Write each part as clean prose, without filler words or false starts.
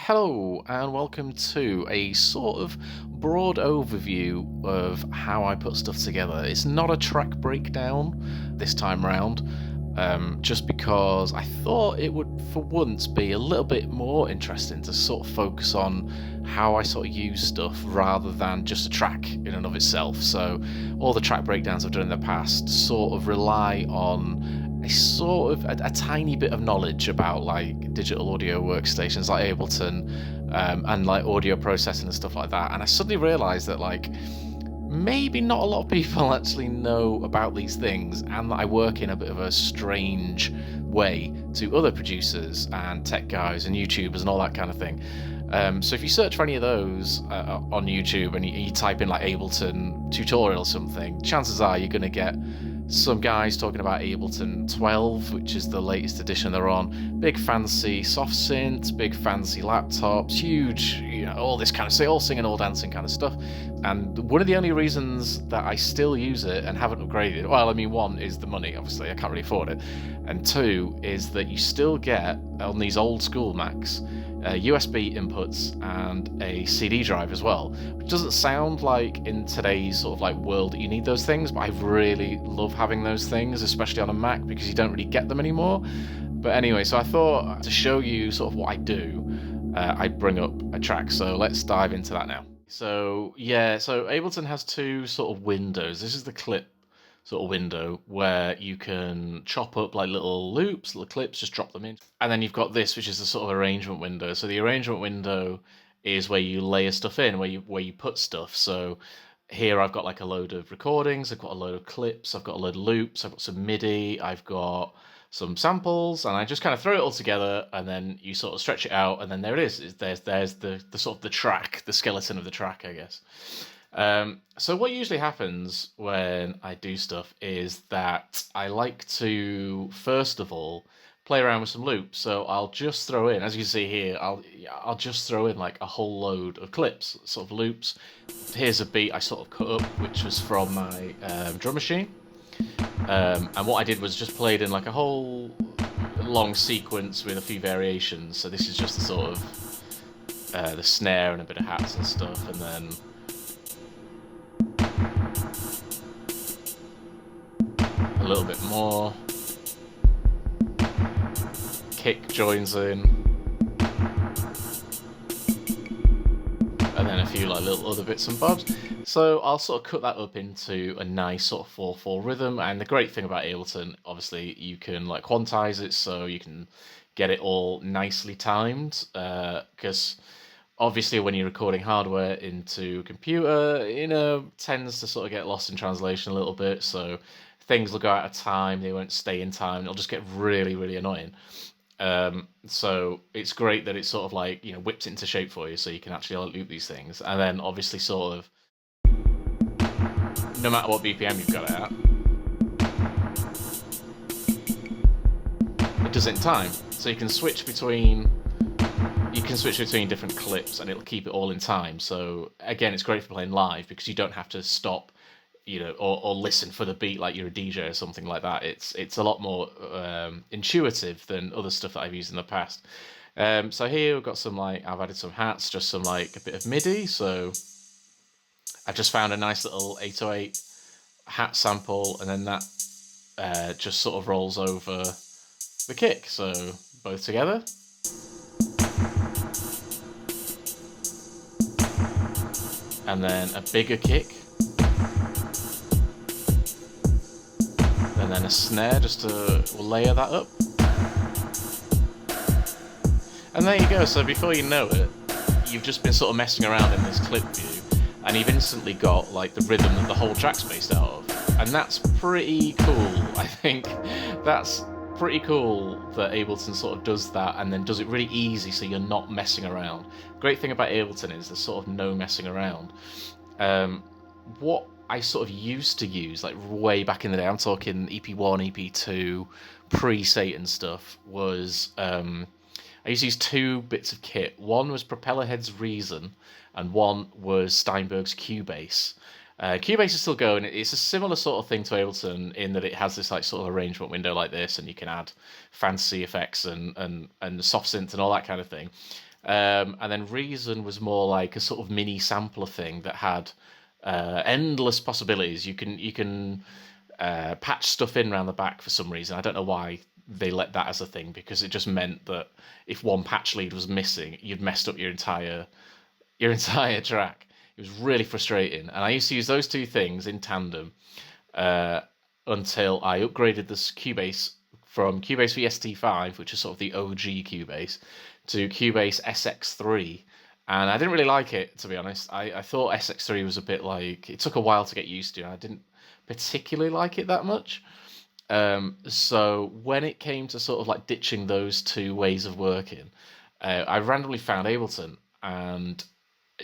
Hello and welcome to a sort of broad overview of how I put stuff together. It's not a track breakdown this time round, just because I thought it would for once be a little bit more interesting to sort of focus on how I sort of use stuff rather than just a track in and of itself. So all the track breakdowns I've done in the past sort of rely on a tiny bit of knowledge about like digital audio workstations like Ableton, and like audio processing and stuff like that. And I suddenly realized that like maybe not a lot of people actually know about these things, and that I work in a bit of a strange way to other producers and tech guys and YouTubers and all that kind of thing. So if you search for any of those on YouTube and you type in like Ableton tutorial or something, chances are you're going to get some guys talking about Ableton 12, which is the latest edition they're on. Big fancy soft synths, big fancy laptops, huge, all this kind of all singing, all dancing kind of stuff. And one of the only reasons that I still use it and haven't upgraded, well, I mean, one is the money, obviously, I can't really afford it. And two is that you still get, on these old school Macs, USB inputs and a CD drive as well, which doesn't sound like in today's sort of like world that you need those things, but I really love having those things, especially on a Mac, because you don't really get them anymore. But anyway, so I thought to show you sort of what I do, I'd bring up a track, so let's dive into that now. So yeah, so Ableton has two sort of windows. This is the clip sort of window where you can chop up like little loops, little clips, just drop them in. And then you've got this, which is the sort of arrangement window. So the arrangement window is where you layer stuff in, where you put stuff. So here I've got like a load of recordings, I've got a load of clips, I've got a load of loops, I've got some MIDI, I've got some samples, and I just kind of throw it all together, and then you sort of stretch it out, and then there it is. There's the sort of the track, the skeleton of the track, I guess. So what usually happens when I do stuff is that I like to, first of all, play around with some loops. So I'll just throw in, as you see here, I'll just throw in like a whole load of clips, sort of loops. Here's a beat I sort of cut up, which was from my drum machine. And what I did was just played in like a whole long sequence with a few variations. So this is just the sort of the snare and a bit of hats and stuff, and then a little bit more. Kick joins in, and then a few like little other bits and bobs. So I'll sort of cut that up into a nice sort of 4/4 rhythm. And the great thing about Ableton, obviously, you can like quantize it, so you can get it all nicely timed. Because obviously, when you're recording hardware into a computer, tends to sort of get lost in translation a little bit. So things will go out of time, they won't stay in time. It'll just get really, really annoying. So it's great that it's sort of like, whips it into shape for you, so you can actually like loop these things. And then obviously sort of, no matter what BPM you've got it at, it does it in time. So you can switch between different clips and it'll keep it all in time. So again, it's great for playing live because you don't have to stop, or listen for the beat like you're a DJ or something like that. It's a lot more intuitive than other stuff that I've used in the past. So here we've got I've added some hats, just some like a bit of MIDI. So I just found a nice little 808 hat sample, and then that just sort of rolls over the kick. So both together. And then a bigger kick. And then a snare just to layer that up. And there you go. So before you know it, you've just been sort of messing around in this clip view, and you've instantly got like the rhythm that the whole track's based out of. And that's pretty cool. I think that's pretty cool that Ableton sort of does that, and then does it really easy so you're not messing around. Great thing about Ableton is there's sort of no messing around. What I sort of used to use, like way back in the day, I'm talking EP1, EP2, pre-Satan stuff, was I used to use two bits of kit. One was Propellerhead's Reason, and one was Steinberg's Cubase. Cubase is still going. It's a similar sort of thing to Ableton in that it has this like sort of arrangement window like this, and you can add fancy effects and soft synth and all that kind of thing. And then Reason was more like a sort of mini sampler thing that had endless possibilities. You can patch stuff in around the back for some reason. I don't know why they let that as a thing, because it just meant that if one patch lead was missing, you'd messed up your entire track. It was really frustrating, and I used to use those two things in tandem uh, until I upgraded this Cubase from Cubase VST5, which is sort of the OG Cubase, to Cubase SX3. And I didn't really like it, to be honest. I thought SX3 was a bit like, it took a while to get used to, and I didn't particularly like it that much. So when it came to sort of like ditching those two ways of working, I randomly found Ableton, and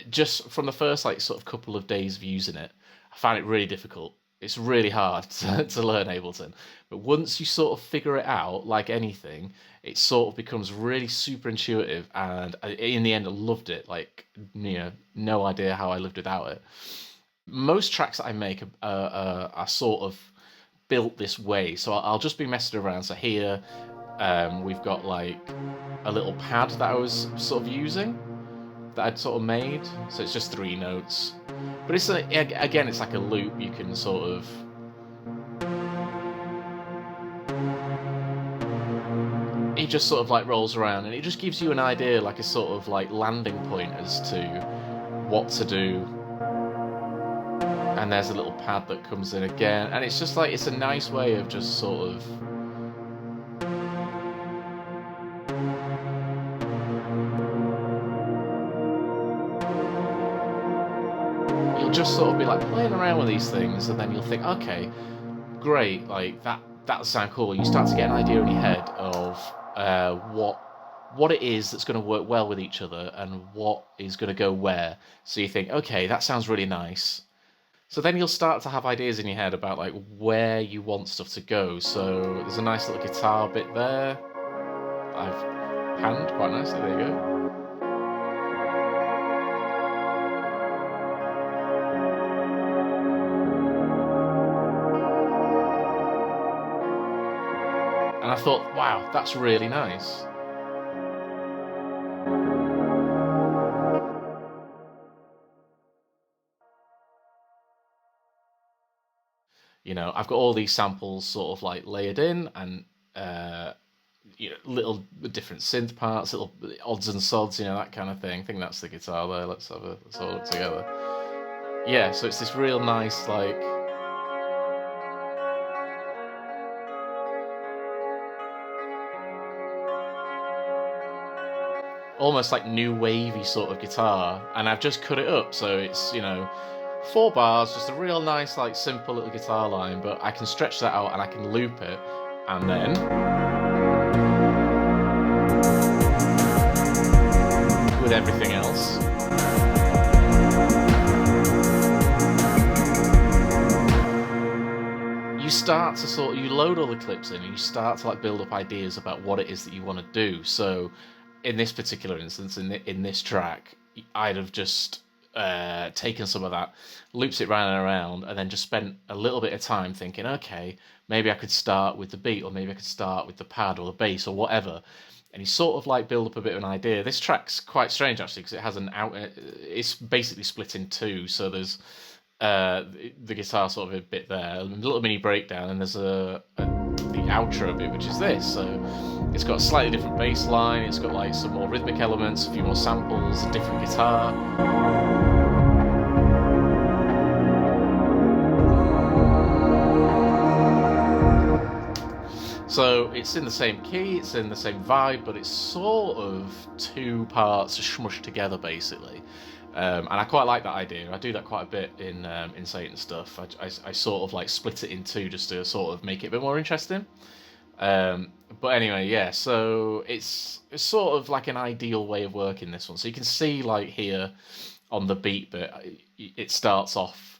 just from the first like sort of couple of days of using it, I found it really difficult. It's really hard to learn Ableton, but once you sort of figure it out, like anything, it sort of becomes really super intuitive. And in the end, I loved it. Like, no idea how I lived without it. Most tracks that I make are sort of built this way, so I'll just be messing around. So here, we've got like a little pad that I was sort of using, that I'd sort of made. So it's just 3 notes, but again, it's like a loop. You can sort of it just sort of like rolls around, and it just gives you an idea, like a sort of like landing point as to what to do. And there's a little pad that comes in again, and it's just like, it's a nice way of just sort of you'll just sort of be like playing around with these things, and then you'll think, okay, great, like that sound cool. You start to get an idea in your head of what it is that's going to work well with each other, and what is going to go where. So you think, okay, that sounds really nice. So then you'll start to have ideas in your head about like where you want stuff to go. So there's a nice little guitar bit there. I've panned quite nicely. There you go. And I thought, wow, that's really nice. I've got all these samples sort of like layered in, and little different synth parts, little odds and sods, that kind of thing. I think that's the guitar there. Let's all look together. Yeah, so it's this real nice, like, almost like new wavy sort of guitar, and I've just cut it up, so it's 4 bars, just a real nice, like, simple little guitar line, but I can stretch that out and I can loop it, and then with everything else, you load all the clips in, and you start to like build up ideas about what it is that you want to do. So in this particular instance, in this track, I'd have just taken some of that, looped it round and around, and then just spent a little bit of time thinking, okay, maybe I could start with the beat, or maybe I could start with the pad or the bass or whatever. And you sort of like build up a bit of an idea. This track's quite strange actually, because it has it's basically split in 2. So there's the guitar sort of a bit there, a little mini breakdown, and there's the outro bit, which is this. So it's got a slightly different bass line, it's got like some more rhythmic elements, a few more samples, a different guitar. So it's in the same key, it's in the same vibe, but it's sort of 2 parts smushed together, basically. And I quite like that idea. I do that quite a bit in Satan stuff. I sort of like split it in 2 just to sort of make it a bit more interesting. But anyway, yeah, so it's sort of like an ideal way of working this one. So you can see like here on the beat bit, it starts off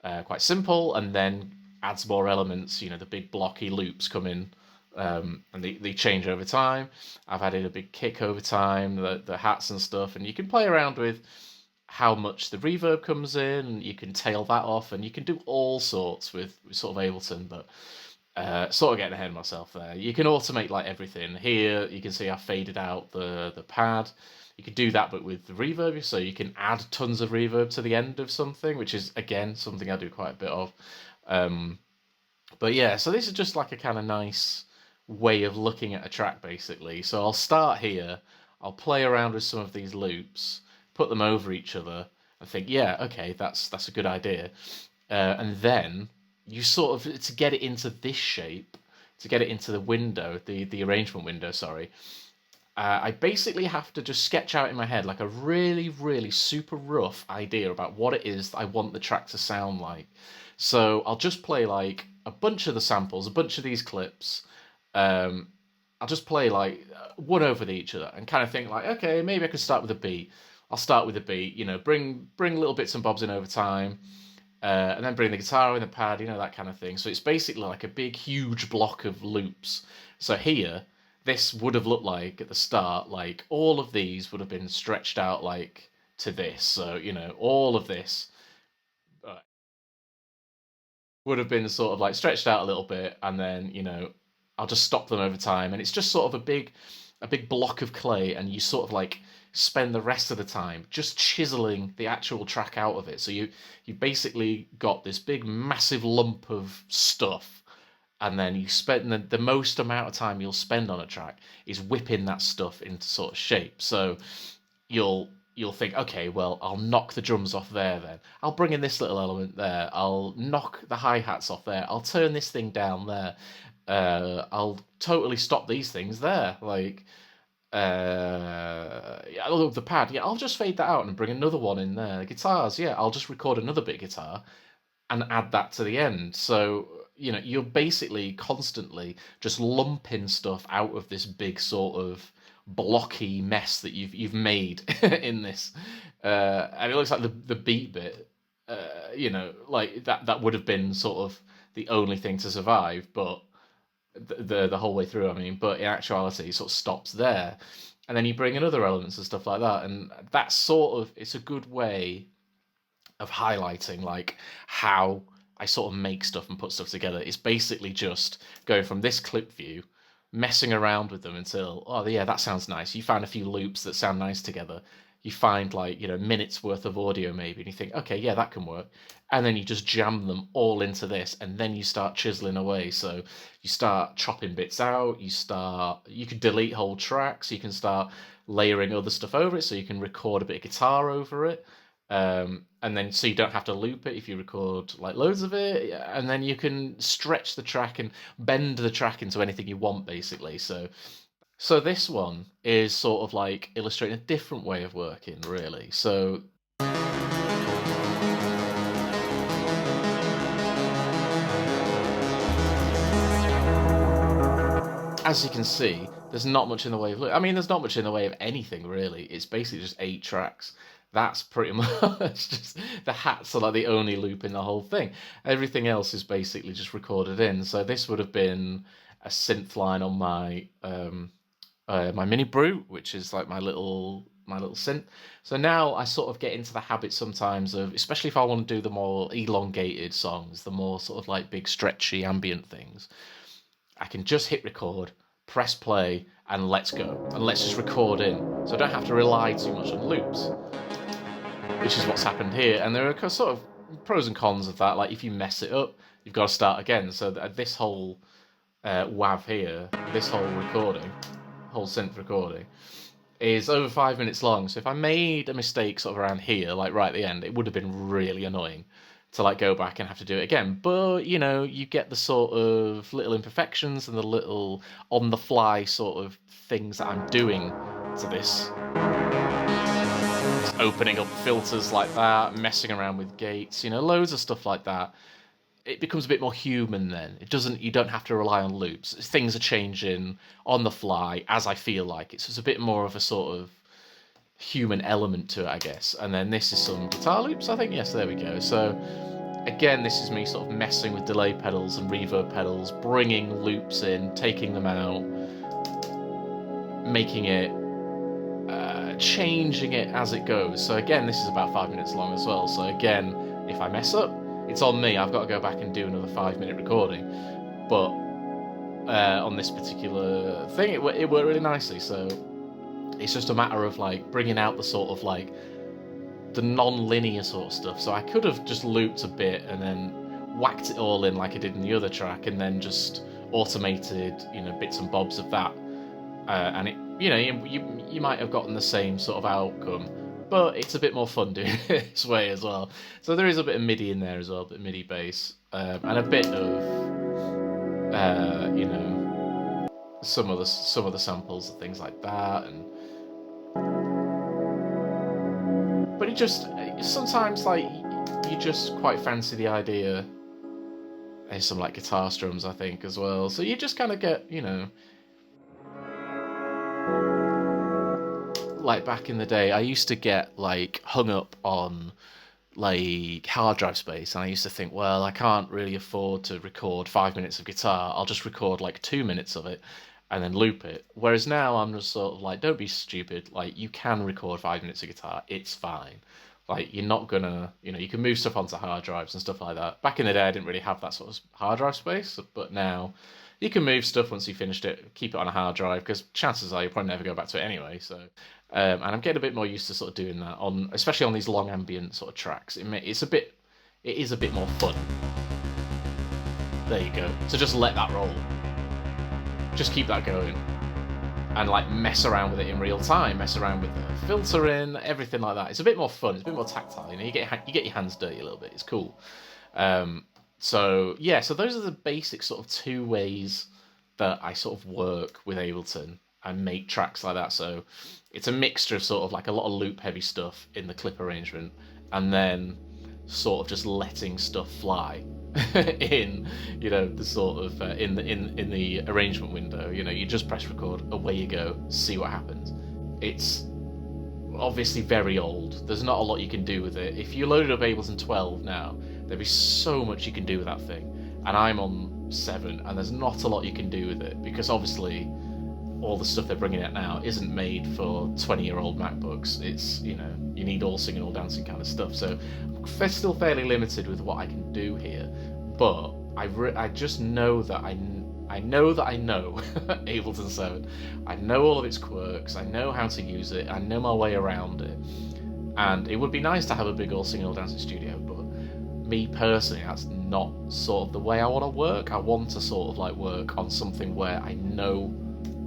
quite simple, and then adds more elements. The big blocky loops come in, and they change over time. I've added a big kick over time, the hats and stuff, and you can play around with how much the reverb comes in, and you can tail that off, and you can do all sorts with sort of Ableton. But Sort of getting ahead of myself there. You can automate like everything. Here you can see I faded out the pad. You can do that, but with the reverb, so you can add tons of reverb to the end of something, which is again something I do quite a bit of. Um, but yeah, so this is just like a kind of nice way of looking at a track, basically. So I'll start here. I'll play around with some of these loops, put them over each other, and think, yeah, okay, that's a good idea. And then you sort of to get it into this shape, to get it into the window, the arrangement window. Sorry, I basically have to just sketch out in my head like a really, really super rough idea about what it is that I want the track to sound like. So I'll just play like a bunch of the samples, a bunch of these clips. Um, I'll just play like one over each other and kind of think like, okay, maybe I could start with a beat. I'll start with a beat, bring little bits and bobs in over time, and then bring the guitar in the pad, that kind of thing. So it's basically like a big, huge block of loops. So here, this would have looked like at the start, like all of these would have been stretched out like to this. So, all of this uh, would have been sort of like stretched out a little bit, and then, I'll just stop them over time. And it's just sort of a big block of clay, and you sort of like spend the rest of the time just chiseling the actual track out of it. So you basically got this big massive lump of stuff, and then you spend the most amount of time you'll spend on a track is whipping that stuff into sort of shape. So you'll think, okay, well, I'll knock the drums off there then. I'll bring in this little element there. I'll knock the hi-hats off there. I'll turn this thing down there. I'll totally stop these things there. Like, yeah, oh, the pad, yeah, I'll just fade that out and bring another one in there. Guitars, yeah, I'll just record another bit of guitar and add that to the end. So, you're basically constantly just lumping stuff out of this big sort of blocky mess that you've made in this. And it looks like the beat bit, like that would have been sort of the only thing to survive, but the whole way through, I mean, but in actuality, it sort of stops there. And then you bring in other elements and stuff like that, and that's sort of, it's a good way of highlighting like how I sort of make stuff and put stuff together. It's basically just going from this clip view, messing around with them until, oh yeah, that sounds nice. You find a few loops that sound nice together. You find like, minutes worth of audio maybe, and you think, okay, yeah, that can work. And then you just jam them all into this, and then you start chiseling away. So you start chopping bits out, you can delete whole tracks, you can start layering other stuff over it, so you can record a bit of guitar over it. And then so you don't have to loop it if you record like loads of it, and then you can stretch the track and bend the track into anything you want, basically. So this one is sort of like illustrating a different way of working, really. So as you can see, there's not much in the way of I mean, there's not much in the way of anything, really. It's basically just 8 tracks. That's pretty much just the hats are like the only loop in the whole thing. Everything else is basically just recorded in. So this would have been a synth line on my mini brew, which is like my little synth. So now I sort of get into the habit sometimes of, especially if I want to do the more elongated songs, the more sort of like big stretchy ambient things, I can just hit record, press play, and let's go. And let's just record in. So I don't have to rely too much on loops, which is what's happened here. And there are sort of pros and cons of that. Like if you mess it up, you've got to start again. So this whole WAV here, this whole recording, whole synth recording, is over 5 minutes long. So if I made a mistake sort of around here, like right at the end, it would have been really annoying to like go back and have to do it again. But you get the sort of little imperfections and the little on the fly sort of things that I'm doing to this. Just opening up filters like that, messing around with gates, loads of stuff like that. It becomes a bit more human then. You don't have to rely on loops. Things are changing on the fly as I feel like it. So it's a bit more of a sort of human element to it, I guess. And then this is some guitar loops, I think. Yes, there we go. So again, this is me sort of messing with delay pedals and reverb pedals, bringing loops in, taking them out, making it, changing it as it goes. So again, this is about 5 minutes long as well. So again, if I mess up, it's on me. I've got to go back and do another 5-minute recording. But on this particular thing. It worked really nicely. So it's just a matter of like bringing out the sort of like the non-linear sort of stuff. So I could have just looped a bit and then whacked it all in like I did in the other track, and then just automated, you know, bits and bobs of that, and it, you know, you might have gotten the same sort of outcome, but it's a bit more fun doing it this way as well. So there is a bit of MIDI in there as well, a bit of MIDI bass, and a bit of, you know, some of the samples and things like that, and but it just sometimes like you just quite fancy the idea. There's some like guitar strums, I think, as well. So you just kind of get, you know, like back in the day, I used to get like hung up on like hard drive space, and I used to think, well, I can't really afford to record 5 minutes of guitar. I'll just record like 2 minutes of it and then loop it. Whereas now I'm just sort of like, don't be stupid. Like, you can record 5 minutes of guitar. It's fine. Like, you're not gonna, you know, you can move stuff onto hard drives and stuff like that. Back in the day, I didn't really have that sort of hard drive space, but now you can move stuff once you finished it, keep it on a hard drive, because chances are you'll probably never go back to it anyway. So, and I'm getting a bit more used to sort of doing that on, especially on these long ambient sort of tracks. It is a bit more fun. There you go. So just let that roll. Just keep that going. And like mess around with it in real time, mess around with the filtering, everything like that. It's a bit more fun. It's a bit more tactile. You know, you get your hands dirty a little bit. It's cool. So yeah, so those are the basic sort of two ways that I sort of work with Ableton and make tracks like that. So it's a mixture of sort of like a lot of loop heavy stuff in the clip arrangement, and then sort of just letting stuff fly in, you know, the sort of in the arrangement window. You know, you just press record, away you go, see what happens. It's obviously very old. There's not a lot you can do with it. If you loaded up Ableton 12 now, there'd be so much you can do with that thing. And I'm on 7, and there's not a lot you can do with it, because obviously all the stuff they're bringing out now isn't made for 20-year-old MacBooks. It's, you know, you need all singing, all dancing kind of stuff. So I'm still fairly limited with what I can do here. But I just know that I know Ableton 7. I know all of its quirks. I know how to use it. I know my way around it. And it would be nice to have a big all singing, all dancing studio, but me personally, that's not sort of the way I want to work. I want to sort of like work on something where I know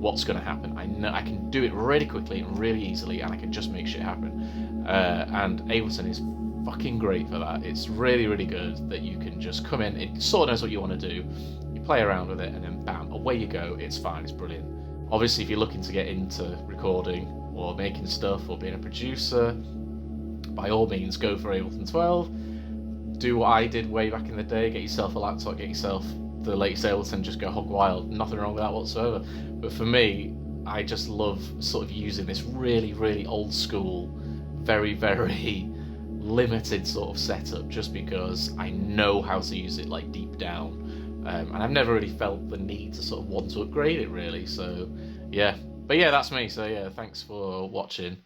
what's going to happen. I know I can do it really quickly and really easily, and I can just make shit happen. And Ableton is fucking great for that. It's really, really good that you can just come in, it sort of knows what you want to do, you play around with it, and then bam, away you go. It's fine, it's brilliant. Obviously, if you're looking to get into recording or making stuff or being a producer, by all means go for Ableton 12. Do what I did way back in the day, get yourself a laptop, get yourself the latest Ableton, just go hog wild. Nothing wrong with that whatsoever. But for me, I just love sort of using this really, really old school, very, very limited sort of setup, just because I know how to use it like deep down, and I've never really felt the need to sort of want to upgrade it really. So yeah, but yeah, that's me. So yeah, thanks for watching.